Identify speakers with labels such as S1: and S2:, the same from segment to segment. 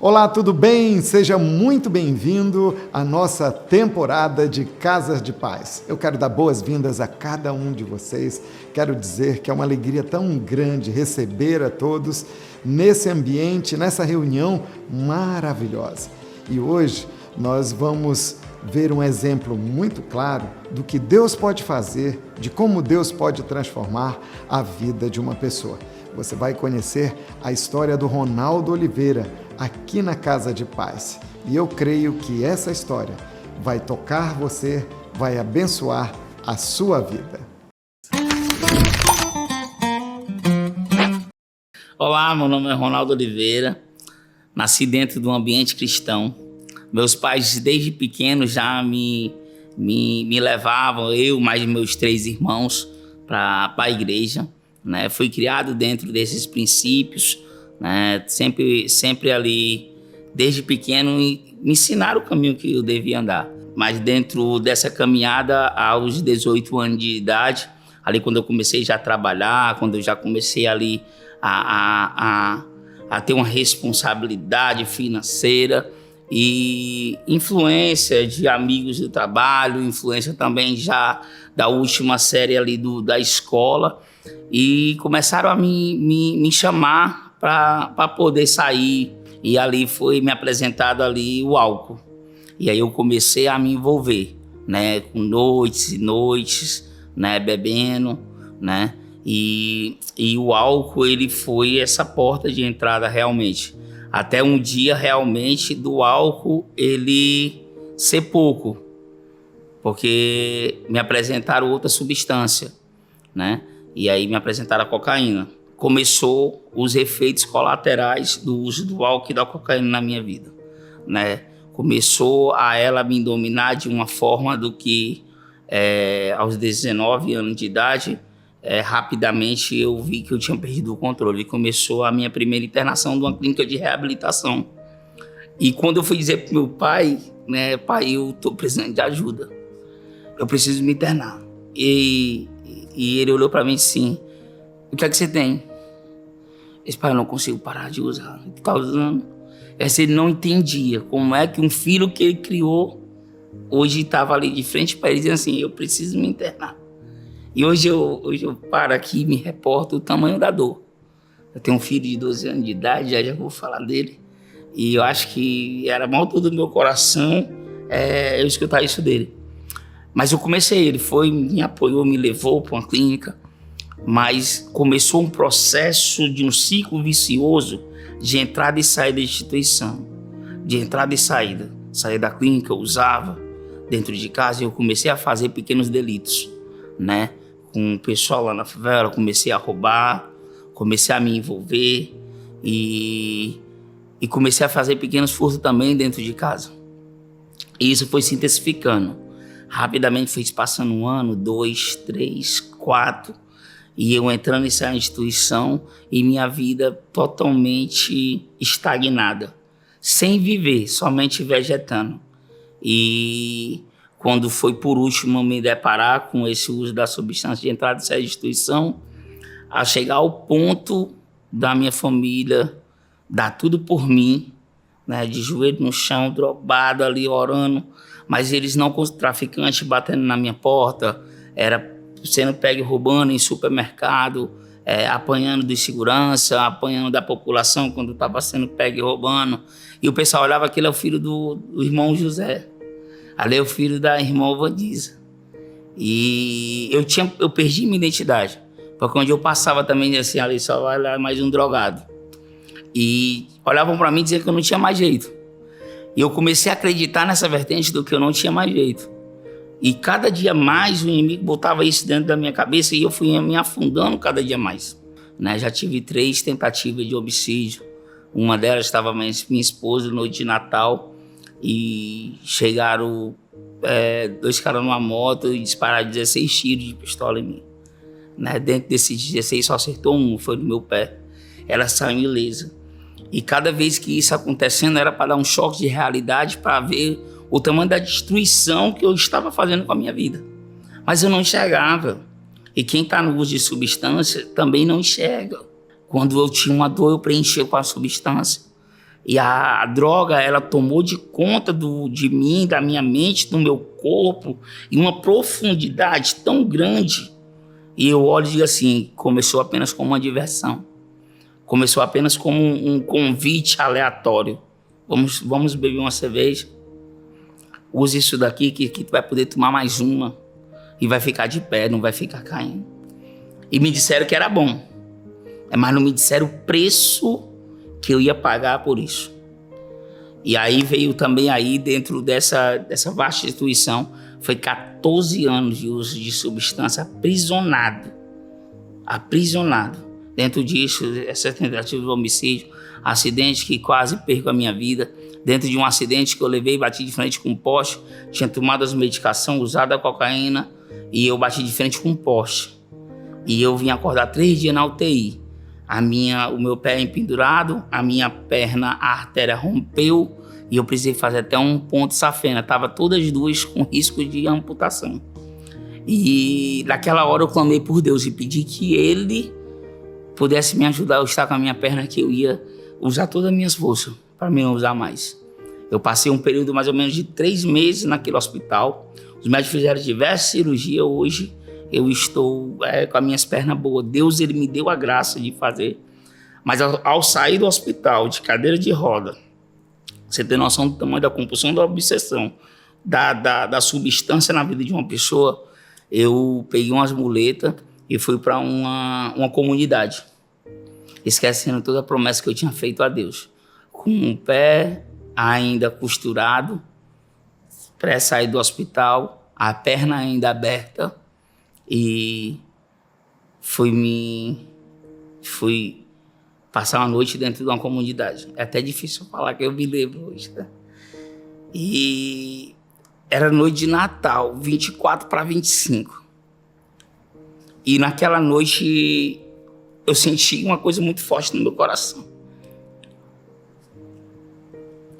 S1: Olá, tudo bem? Seja muito bem-vindo à nossa temporada de Casas de Paz. Eu quero dar boas-vindas a cada um de vocês. Quero dizer que é uma alegria tão grande receber a todos nesse ambiente, nessa reunião maravilhosa. E hoje nós vamos ver um exemplo muito claro do que Deus pode fazer, de como Deus pode transformar a vida de uma pessoa. Você vai conhecer a história do Ronaldo Oliveira aqui na Casa de Paz. E eu creio que essa história vai tocar você, vai abençoar a sua vida.
S2: Olá, meu nome é Ronaldo Oliveira, nasci dentro de um ambiente cristão. Meus pais, desde pequeno, já me levavam, eu mais meus 3 irmãos, para a igreja. Né? Fui criado dentro desses princípios, né? Sempre ali, desde pequeno, me ensinaram o caminho que eu devia andar. Mas dentro dessa caminhada, aos 18 anos de idade, ali quando eu comecei já a trabalhar, quando eu já comecei ali a ter uma responsabilidade financeira e influência de amigos do trabalho, influência também já da última série ali da escola, e começaram a me chamar para poder sair, e ali foi me apresentado ali o álcool. E aí eu comecei a me envolver, né, com noites e noites, né, bebendo, né, e o álcool, ele foi essa porta de entrada realmente. Até um dia realmente do álcool ele ser pouco, porque me apresentaram outra substância, né? E aí me apresentaram a cocaína. Começou os efeitos colaterais do uso do álcool e da cocaína na minha vida, né? Começou a ela me dominar de uma forma do que aos 19 anos de idade, rapidamente eu vi que eu tinha perdido o controle. E começou a minha primeira internação de uma clínica de reabilitação. E quando eu fui dizer para meu pai, né, pai, eu estou precisando de ajuda, eu preciso me internar. E ele olhou para mim assim, o que é que você tem? Eu disse, pai, eu não consigo parar de usar. Ele está usando. Ele não entendia como é que um filho que ele criou hoje estava ali de frente para ele dizendo assim, eu preciso me internar. E hoje eu paro aqui e me reporto o tamanho da dor. Eu tenho um filho de 12 anos de idade, já vou falar dele. E eu acho que era mal todo o meu coração eu escutar isso dele. Mas eu comecei, ele foi, me apoiou, me levou para uma clínica. Mas começou um processo de um ciclo vicioso de entrada e saída da instituição. De entrada e saída. Saí da clínica, eu usava dentro de casa e eu comecei a fazer pequenos delitos, né? Com o pessoal lá na favela, comecei a roubar, comecei a me envolver e comecei a fazer pequenos furtos também dentro de casa. E isso foi se intensificando. Rapidamente foi passando 1 ano, 2, 3, 4, e eu entrando nessa instituição e minha vida totalmente estagnada, sem viver, somente vegetando. E quando foi por último me deparar com esse uso da substância de entrada dessa instituição, a chegar ao ponto da minha família dar tudo por mim, né, de joelho no chão, drogado ali, orando, mas eles não com os traficantes batendo na minha porta, era sendo pego e roubando em supermercado, apanhando de segurança, apanhando da população quando estava sendo pego e roubando. E o pessoal olhava, aquele é o filho do irmão José. Ali é o filho da irmã Vandisa. E eu perdi minha identidade. Porque onde eu passava também, assim, ali só vai lá mais um drogado. E olhavam para mim e diziam que eu não tinha mais jeito. E eu comecei a acreditar nessa vertente do que eu não tinha mais jeito. E cada dia mais o inimigo botava isso dentro da minha cabeça e eu fui me afundando cada dia mais. Né? Já tive 3 tentativas de homicídio. Uma delas estava minha esposa, noite de Natal. E chegaram 2 caras numa moto e dispararam 16 tiros de pistola em mim. Né? Dentro desses 16 só acertou um, foi no meu pé. Ela saiu ilesa. E cada vez que isso acontecendo era para dar um choque de realidade, para ver o tamanho da destruição que eu estava fazendo com a minha vida. Mas eu não enxergava. E quem está no uso de substância também não enxerga. Quando eu tinha uma dor, eu preenchia com a substância. E a droga, ela tomou de conta de mim, da minha mente, do meu corpo, em uma profundidade tão grande. E eu olho e digo assim, começou apenas como uma diversão. Começou apenas como um convite aleatório. Vamos beber uma cerveja. Use isso daqui que tu vai poder tomar mais uma. E vai ficar de pé, não vai ficar caindo. E me disseram que era bom. Mas não me disseram o preço que eu ia pagar por isso. E aí veio também aí dentro dessa vasta instituição, foi 14 anos de uso de substância aprisionado. Dentro disso, essa tentativa de homicídio, acidente que quase perco a minha vida. Dentro de um acidente que eu levei, bati de frente com um poste, tinha tomado as medicações, usado a cocaína, e eu bati de frente com um poste. E eu vim acordar 3 dias na UTI. O meu pé empendurado, a minha perna, a artéria rompeu e eu precisei fazer até um ponto safena. Tava todas as duas com risco de amputação. E naquela hora eu clamei por Deus e pedi que Ele pudesse me ajudar a estar com a minha perna, que eu ia usar todas as minhas forças para me não usar mais. Eu passei um período mais ou menos de 3 meses naquele hospital. Os médicos fizeram diversas cirurgias. Hoje eu estou com as minhas pernas boas. Deus, Ele me deu a graça de fazer. Mas ao sair do hospital, de cadeira de roda, você tem noção do tamanho da compulsão, da obsessão, da substância na vida de uma pessoa, eu peguei umas muletas e fui para uma comunidade, esquecendo toda a promessa que eu tinha feito a Deus. Com um pé ainda costurado, para sair do hospital, a perna ainda aberta, e fui passar uma noite dentro de uma comunidade. É até difícil falar que eu me lembro hoje, né? E era noite de Natal, 24 para 25. E naquela noite eu senti uma coisa muito forte no meu coração.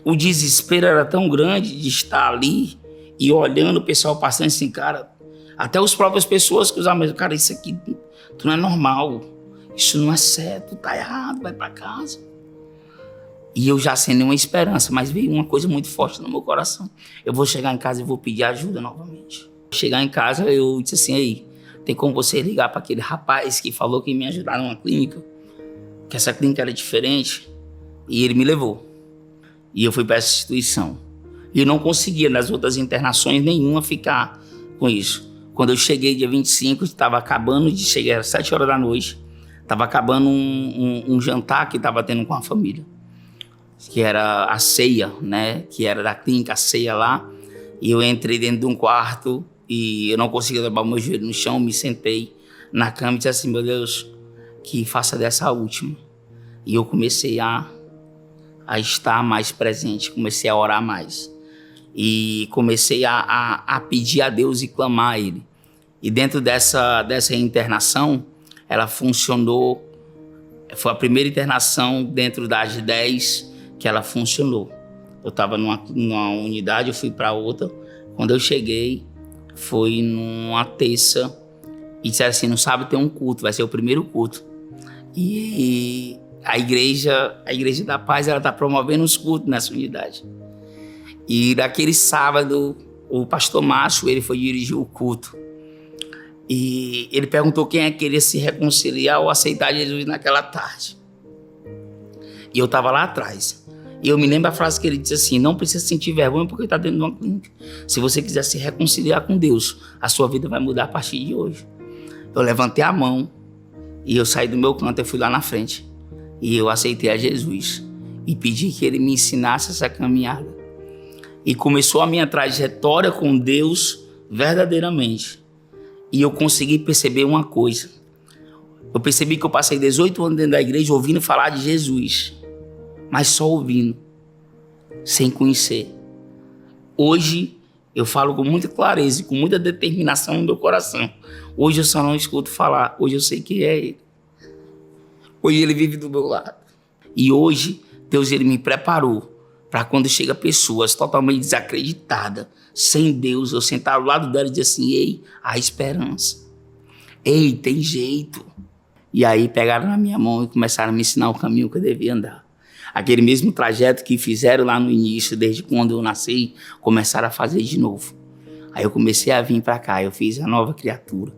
S2: O desespero era tão grande de estar ali e olhando o pessoal passando assim, cara, até as próprias pessoas que usavam mesmo, cara, isso aqui tu não é normal, isso não é certo, tá errado, vai para casa. E eu já sem nenhuma esperança, mas veio uma coisa muito forte no meu coração. Eu vou chegar em casa e vou pedir ajuda novamente. Chegar em casa, eu disse assim, aí, tem como você ligar para aquele rapaz que falou que ia me ajudar numa clínica, que essa clínica era diferente, e ele me levou. E eu fui para essa instituição. E eu não conseguia, nas outras internações, nenhuma ficar com isso. Quando eu cheguei dia 25, estava acabando de chegar, às 7 horas da noite, estava acabando um jantar que estava tendo com a família, que era a ceia, né? Que era da clínica, a ceia lá. E eu entrei dentro de um quarto e eu não conseguia levar o meu joelho no chão, me sentei na cama e disse assim, meu Deus, que faça dessa a última. E eu comecei a estar mais presente, comecei a orar mais. E comecei a pedir a Deus e clamar a Ele. E dentro dessa internação, ela funcionou, foi a primeira internação dentro das 10 que ela funcionou. Eu estava numa unidade, eu fui para outra. Quando eu cheguei, foi numa terça, e disseram assim, no sábado tem um culto, vai ser o primeiro culto. E a igreja da paz, ela está promovendo os cultos nessa unidade. E naquele sábado, o pastor Márcio, ele foi dirigir o culto. E ele perguntou quem é que queria se reconciliar ou aceitar Jesus naquela tarde. E eu estava lá atrás. E eu me lembro a frase que ele disse assim, não precisa sentir vergonha porque está dentro de uma clínica. Se você quiser se reconciliar com Deus, a sua vida vai mudar a partir de hoje. Eu levantei a mão e eu saí do meu canto, eu fui lá na frente. E eu aceitei a Jesus e pedi que Ele me ensinasse essa caminhada. E começou a minha trajetória com Deus verdadeiramente. E eu consegui perceber uma coisa. Eu percebi que eu passei 18 anos dentro da igreja ouvindo falar de Jesus, mas só ouvindo, sem conhecer. Hoje eu falo com muita clareza e com muita determinação no meu coração. Hoje eu só não escuto falar, hoje eu sei que é Ele. Hoje Ele vive do meu lado. E hoje Deus, Ele me preparou para quando chega pessoas totalmente desacreditadas, sem Deus, eu sentar ao lado dela e dizer assim, ei, há esperança. Ei, tem jeito. E aí pegaram na minha mão e começaram a me ensinar o caminho que eu devia andar. Aquele mesmo trajeto que fizeram lá no início, desde quando eu nasci, começaram a fazer de novo. Aí eu comecei a vir para cá, eu fiz a nova criatura.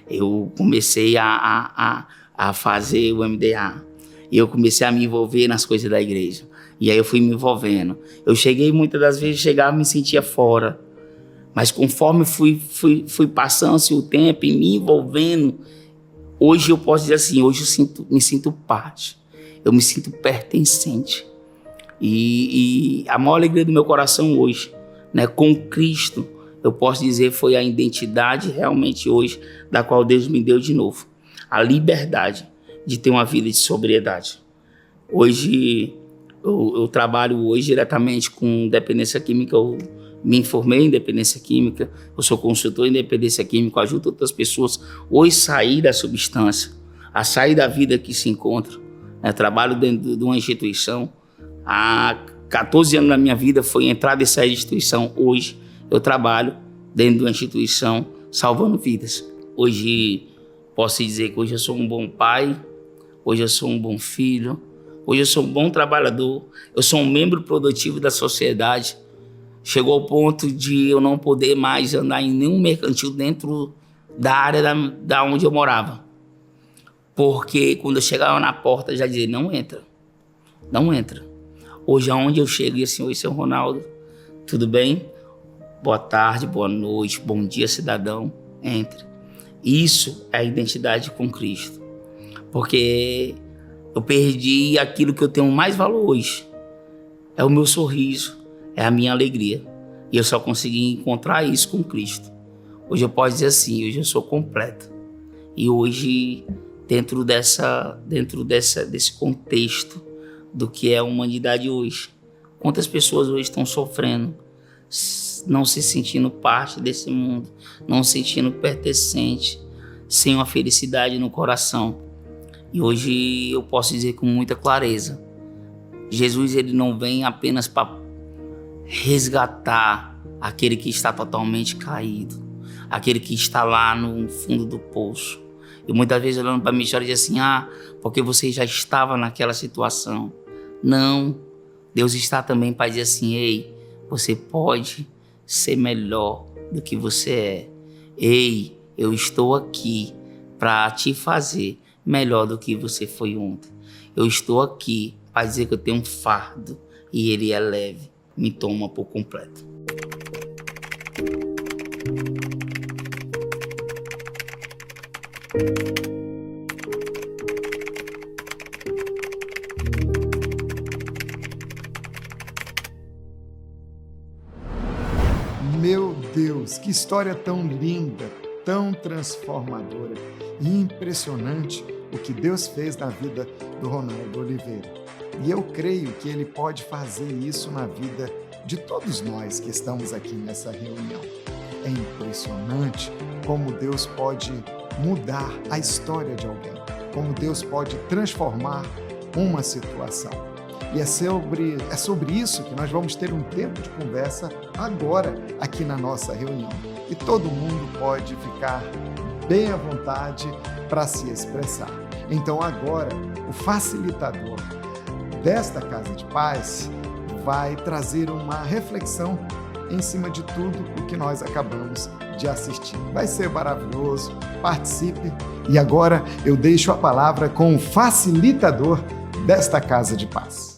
S2: Eu comecei a fazer o MDA. E eu comecei a me envolver nas coisas da igreja. E aí eu fui me envolvendo. Eu cheguei, muitas das vezes, chegava e me sentia fora. Mas conforme fui passando-se o tempo e me envolvendo, hoje eu posso dizer assim, hoje eu me sinto parte. Eu me sinto pertencente. E a maior alegria do meu coração hoje, né, com Cristo, eu posso dizer, foi a identidade realmente hoje, da qual Deus me deu de novo. A liberdade de ter uma vida de sobriedade. Hoje, eu trabalho hoje diretamente com dependência química, eu me informei em dependência química, eu sou consultor em dependência química, eu ajudo outras pessoas hoje a sair da substância, a sair da vida que se encontra. Eu trabalho dentro de uma instituição, há 14 anos da minha vida foi entrar dessa instituição. Hoje eu trabalho dentro de uma instituição salvando vidas. Hoje posso dizer que hoje eu sou um bom pai, hoje eu sou um bom filho, hoje eu sou um bom trabalhador, eu sou um membro produtivo da sociedade. Chegou ao ponto de eu não poder mais andar em nenhum mercantil dentro da área da onde eu morava. Porque quando eu chegava na porta, já dizia, não entra, não entra. Hoje, aonde eu chego, e assim, oi, seu Ronaldo, tudo bem? Boa tarde, boa noite, bom dia, cidadão, entre. Isso é a identidade com Cristo. Porque eu perdi aquilo que eu tenho mais valor hoje. É o meu sorriso, é a minha alegria. E eu só consegui encontrar isso com Cristo. Hoje eu posso dizer assim, hoje eu sou completo. E hoje, dentro desse contexto do que é a humanidade hoje, quantas pessoas hoje estão sofrendo, não se sentindo parte desse mundo, não se sentindo pertencente, sem uma felicidade no coração. E hoje eu posso dizer com muita clareza, Jesus, ele não vem apenas para resgatar aquele que está totalmente caído, aquele que está lá no fundo do poço. E muitas vezes olhando para mim e diz assim, porque você já estava naquela situação. Não, Deus está também para dizer assim, ei, você pode ser melhor do que você é. Ei, eu estou aqui para te fazer melhor do que você foi ontem. Eu estou aqui para dizer que eu tenho um fardo e ele é leve. Me toma por completo.
S1: Meu Deus, que história tão linda, tão transformadora e impressionante o que Deus fez na vida do Ronaldo Oliveira. E eu creio que Ele pode fazer isso na vida de todos nós que estamos aqui nessa reunião. É impressionante como Deus pode mudar a história de alguém, como Deus pode transformar uma situação. E é sobre isso que nós vamos ter um tempo de conversa agora aqui na nossa reunião. E todo mundo pode ficar bem à vontade para se expressar. Então agora, o facilitador desta Casa de Paz vai trazer uma reflexão em cima de tudo o que nós acabamos de assistir. Vai ser maravilhoso, participe. E agora eu deixo a palavra com o facilitador desta Casa de Paz.